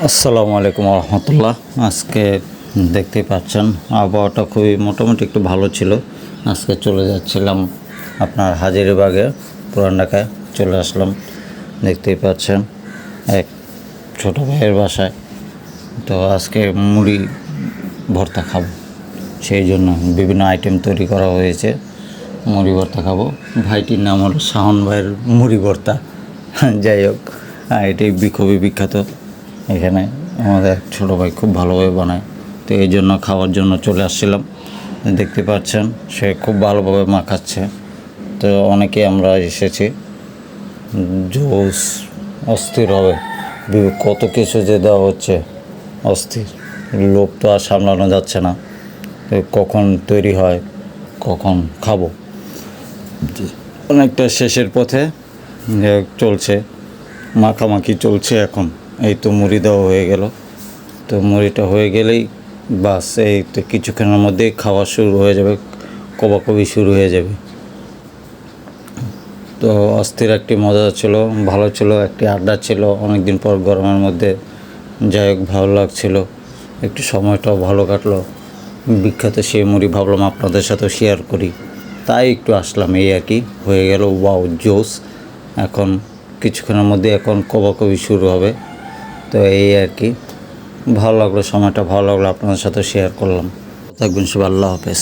আসসালামু আলাইকুম রহমতুল্লাহ। আজকে দেখতেই পাচ্ছেন আবহাওয়াটা খুবই মোটামুটি একটু ভালো ছিল। আজকে চলে যাচ্ছিলাম আপনার হাজারীবাগে, পুরান ঢাকায় চলে আসলাম। দেখতেই পাচ্ছেন এক ছোটো ভাইয়ের বাসায়। তো আজকে মুড়ি ভর্তা খাবো, সেই জন্য বিভিন্ন আইটেম তৈরি করা হয়েছে। মুড়ি ভর্তা খাবো। ভাইটির নাম হলো শাহন ভাইয়ের মুড়ি ভর্তা। যাই হোক, এটি খুবই বিখ্যাত। এখানে আমাদের এক ছোটো ভাই খুব ভালোভাবে বানায়, তো এই জন্য খাওয়ার জন্য চলে আসছিলাম। দেখতে পাচ্ছেন সে খুব ভালোভাবে মাখাচ্ছে। তো অনেকে আমরা এসেছি, জোস অস্থির হবে, কত কিছু যে দেওয়া হচ্ছে, অস্থির। লোভ তো আর সামলানো যাচ্ছে না, তো কখন তৈরি হয় কখন খাবো। অনেকটা শেষের পথে চলছে, মাখামাখি চলছে। এখন এই তো মুড়ি দেওয়া হয়ে গেল। তো মুড়িটা হয়ে গেলেই বাস, এই তো কিছুক্ষণের মধ্যেই খাওয়া শুরু হয়ে যাবে, কবাকবি শুরু হয়ে যাবে। তো অস্থির একটি মজা ছিল, ভালো ছিল, একটি আড্ডা ছিল অনেক দিন পর গরমের মধ্যে। যাই হোক, ভালো লাগছিল, একটু সময়টাও ভালো কাটলো। বিখ্যাত সেই মুড়ি ভাবলাম আপনাদের সাথেও শেয়ার করি, তাই একটু আসলাম, এই আর কি। হয়ে গেল ওয়াও জোস। এখন কিছুক্ষণের মধ্যে এখন কবাকবি শুরু হবে। তো এই আর কি, ভালো লাগলো, সময়টা ভালো লাগলো, আপনাদের সাথে শেয়ার করলাম। থাকবেন সবাই, আল্লাহ হাফেজ।